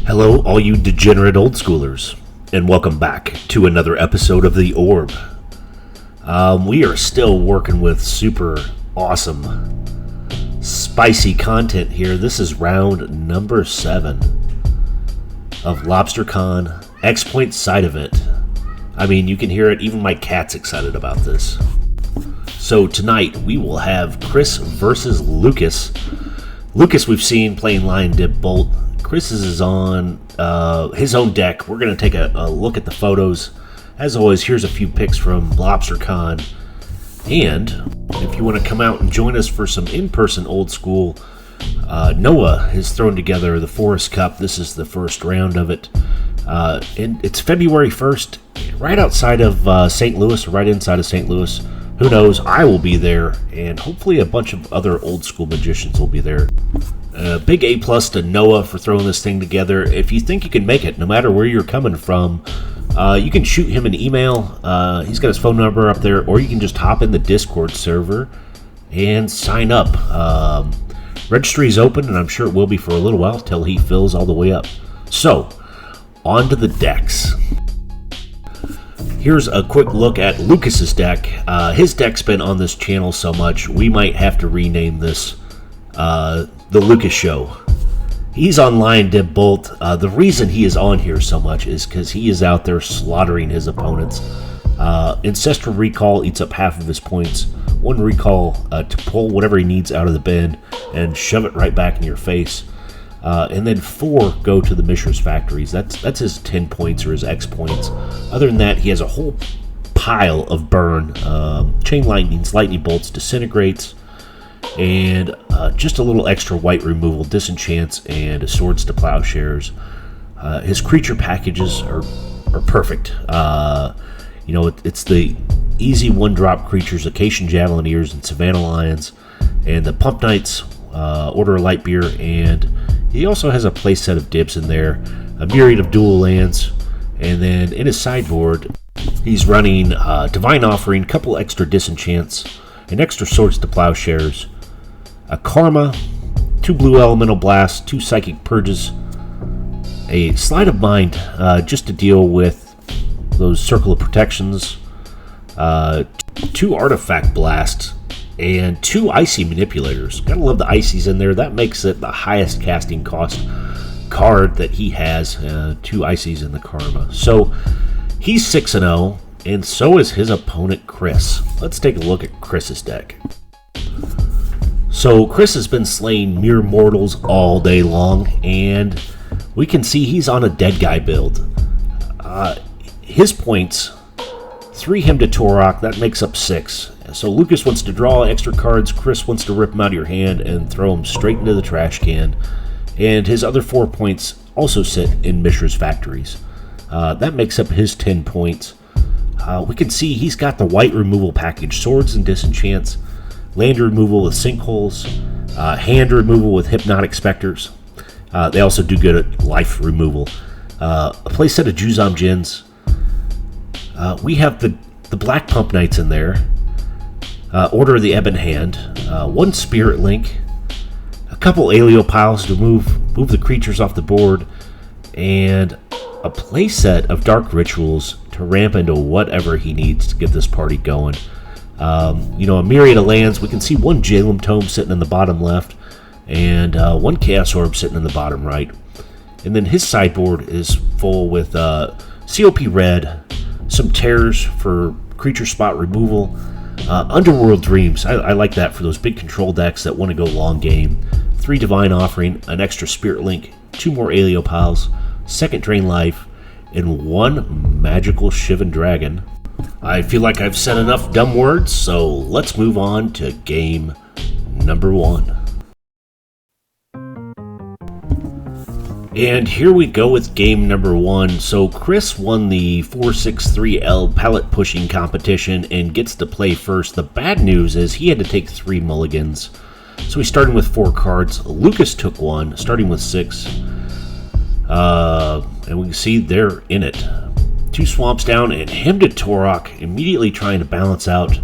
Hello, all you degenerate old schoolers, and welcome back to another episode of The Orb. We are still working with super awesome, spicy content here. This is round number 7 of Lobstercon X-Point side event. I mean, you can hear it, even my cat's excited about this. So tonight, we will have Chris versus Lucas. Lucas we've seen playing Lion Dip Bolt. Chris is on his own deck. We're going to take a look at the photos. As always, here's a few pics from Lobstercon. And if you want to come out and join us for some in-person old school, Noah has thrown together the Forest Cup. This is the first round of it. And it's February 1st, right outside of St. Louis, right inside of St. Louis. Who knows? I will be there, and hopefully a bunch of other old school magicians will be there. Big A+ to Noah for throwing this thing together. If you think you can make it, no matter where you're coming from, you can shoot him an email. He's got his phone number up there, or you can just hop in the Discord server and sign up. Registry is open, and I'm sure it will be for a little while till he fills all the way up. So, on to the decks. Here's a quick look at Lucas's deck. His deck's been on this channel so much, we might have to rename this The Lucas Show. He's on Lion Dip Bolt. The reason he is on here so much is because he is out there slaughtering his opponents. Ancestral Recall eats up half of his points. 1 Recall to pull whatever he needs out of the bin and shove it right back in your face. And then 4 go to the Mishra's Factories. That's his 10 points or his X points. Other than that, he has a whole pile of burn. Chain Lightnings, Lightning Bolts, Disintegrates, and just a little extra white removal, Disenchants, and Swords to Plowshares. His creature packages are perfect. It's the easy 1-drop creatures, Acacian Javelineers and Savannah Lions, and the Pump Knights, Order of Lightbeer, and he also has a playset of dips in there, a myriad of dual lands, and then in his sideboard, he's running Divine Offering, couple extra Disenchants, an extra Swords to Plowshares, a Karma, 2 Blue Elemental Blasts, 2 Psychic Purges, a Sleight of Mind just to deal with those Circle of Protections, 2 Artifact Blasts, and 2 Icy Manipulators. Gotta love the Icies in there. That makes it the highest casting cost card that he has. 2 Icies in the Karma. So he's 6-0, and so is his opponent Chris. Let's take a look at Chris's deck. So Chris has been slaying mere mortals all day long, and we can see he's on a dead guy build. His points, 3 Hymn to Torok, that makes up 6. So Lucas wants to draw extra cards, Chris wants to rip them out of your hand and throw them straight into the trash can. And his other 4 points also sit in Mishra's Factories. That makes up his 10 points. We can see he's got the white removal package, Swords and Disenchants, land removal with Sinkholes, hand removal with Hypnotic Specters. They also do good at life removal. A playset of Juzam Djinns. We have the Black Pump Knights in there. Order of the Ebon Hand, 1 Spirit Link, a couple Aleo Piles to move the creatures off the board, and a playset of Dark Rituals to ramp into whatever he needs to get this party going. A myriad of lands. We can see 1 Jalum Tome sitting in the bottom left, and 1 Chaos Orb sitting in the bottom right. And then his sideboard is full with COP Red, some Terrors for creature spot removal, Underworld Dreams, I like that for those big control decks that want to go long game. 3 Divine Offering, an extra Spirit Link, 2 more Aleo Piles, 2nd Drain Life, and 1 Magical Shivan Dragon. I feel like I've said enough dumb words, so let's move on to game number 1. And here we go with game number 1. So Chris won the 463L palette pushing competition and gets to play first. The bad news is he had to take 3 mulligans. So he's starting with 4 cards. Lucas took 1, starting with 6. And we can see they're in it. 2 Swamps down and Hymn to Torok, immediately trying to balance out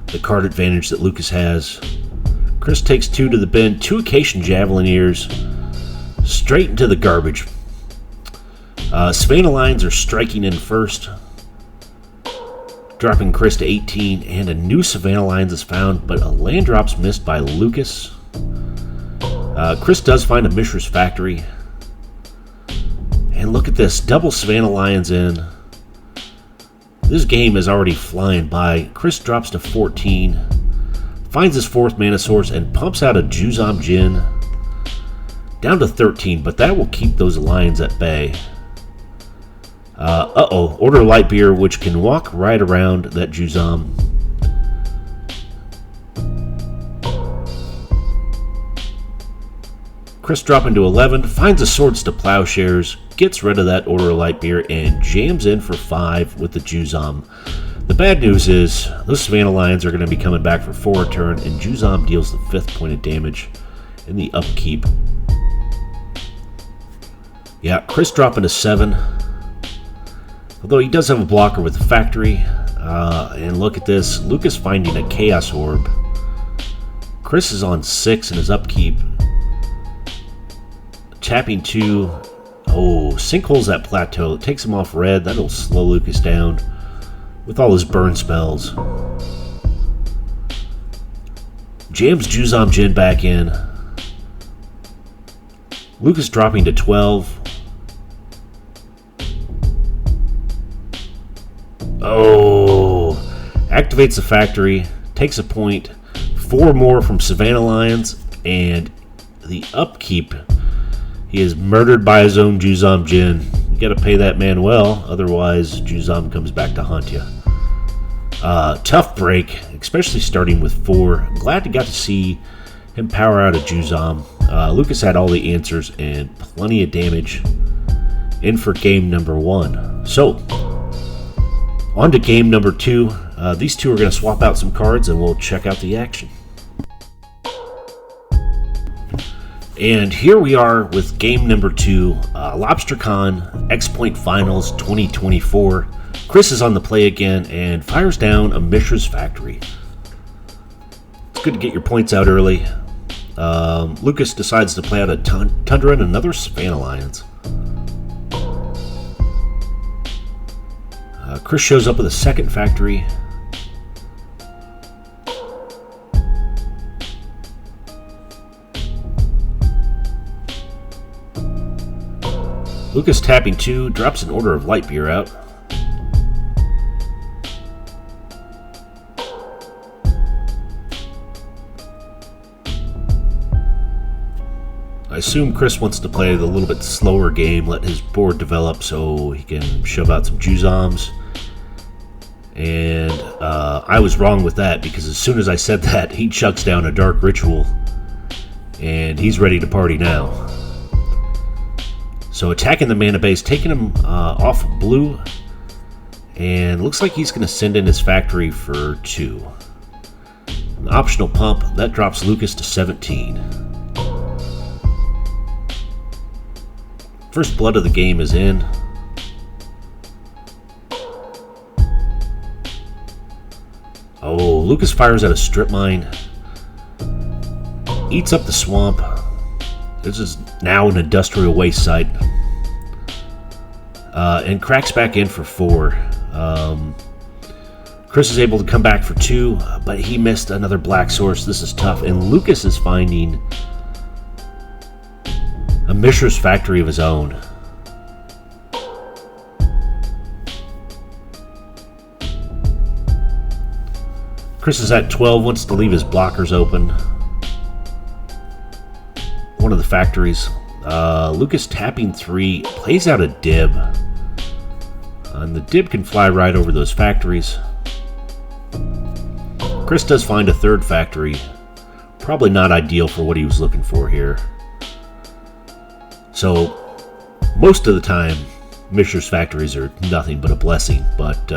the card advantage that Lucas has. Chris takes 2 to the bin, 2 Acacian Javelineers, straight into the garbage. Savannah Lions are striking in first, dropping Chris to 18, and a new Savannah Lions is found, but a land drop's missed by Lucas. Chris does find a Mishra's Factory. And look at this, double Savannah Lions in. This game is already flying by. Chris drops to 14, finds his fourth mana source, and pumps out a Juzam Jin. Down to 13, but that will keep those Lions at bay. Order Light Beer, which can walk right around that Juzam. Chris dropping to 11, finds the Swords to Plowshares, gets rid of that Order Light Beer, and jams in for 5 with the Juzam. The bad news is, those Savannah Lions are going to be coming back for 4 a turn, and Juzam deals the 5th point of damage in the upkeep. Yeah, Chris dropping to 7. Although he does have a blocker with the Factory. And look at this. Lucas finding a Chaos Orb. Chris is on 6 in his upkeep. Tapping 2. Oh, Sinkhole's that plateau. It takes him off red. That'll slow Lucas down with all his burn spells. Jams Juzam Jin back in. Lucas dropping to 12. Oh, activates the Factory, takes a point, 4 more from Savannah Lions, and the upkeep, he is murdered by his own Juzam Jin. You gotta pay that man well, otherwise Juzam comes back to haunt you. Tough break, especially starting with 4. Glad to got to see him power out a Juzam. Lucas had all the answers and plenty of damage in for game number 1. So, on to game number 2. These two are going to swap out some cards and we'll check out the action. And here we are with game number 2, Lobstercon X Point Finals 2024. Chris is on the play again and fires down a Mishra's Factory. It's good to get your points out early. Lucas decides to play out a Tundra and another Savannah Lions. Chris shows up with a second Factory. Lucas tapping 2, drops an Order of Light Beer out. I assume Chris wants to play the little bit slower game, let his board develop so he can shove out some Juzams. And I was wrong with that, because as soon as I said that, he chucks down a Dark Ritual. And he's ready to party now. So attacking the mana base, taking him off of blue. And looks like he's going to send in his Factory for 2. An optional pump, that drops Lucas to 17. First blood of the game is in. Oh, Lucas fires at a Strip Mine. Eats up the swamp. This is now an industrial waste site. And cracks back in for 4. Chris is able to come back for 2, but he missed another black source. This is tough. And Lucas is finding a Mishra's Factory of his own. Chris is at 12, wants to leave his blockers open. One of the Factories. Lucas tapping 3, plays out a Dib. And the Dib can fly right over those Factories. Chris does find a third Factory. Probably not ideal for what he was looking for here. So, most of the time, Mishra's Factories are nothing but a blessing, but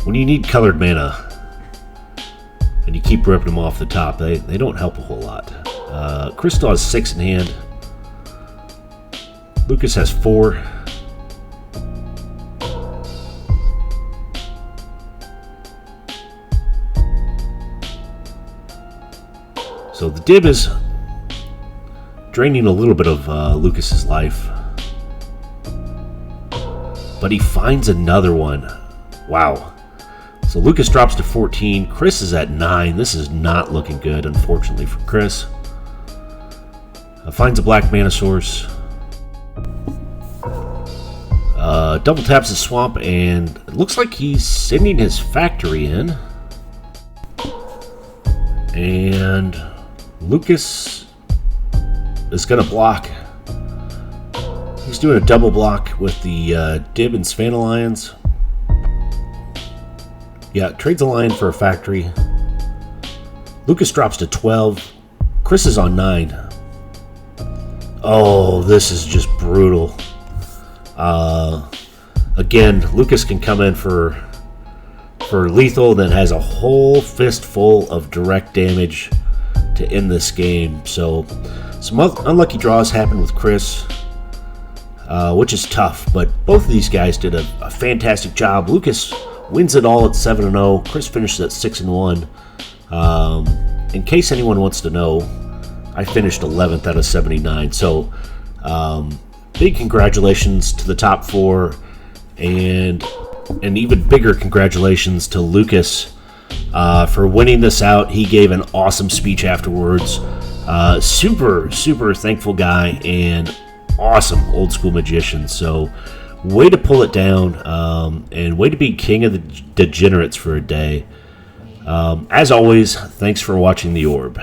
when you need colored mana and you keep ripping them off the top, they don't help a whole lot. Chris still has 6 in hand. Lucas has 4. So the Dib is draining a little bit of Lucas's life. But he finds another one. Wow. So Lucas drops to 14. Chris is at 9. This is not looking good, unfortunately, for Chris. Finds a black mana source. Double taps the swamp, and it looks like he's sending his factory in. And Lucas is going to block. He's doing a double block with the Dib and Svan Alliance. Yeah, trades a lion for a factory. Lucas drops to 12. Chris is on 9. Oh, this is just brutal. Again, Lucas can come in for lethal, then has a whole fistful of direct damage to end this game. So some unlucky draws happened with Chris, which is tough, but both of these guys did a fantastic job. Lucas wins it all at 7-0. Chris finishes at 6-1. In case anyone wants to know, I finished 11th out of 79. So big congratulations to the top 4, and an even bigger congratulations to Lucas for winning this out. He gave an awesome speech afterwards. Super thankful guy, and awesome old school magician. So way to pull it down, and way to be king of the degenerates for a day. As always, thanks for watching The Orb.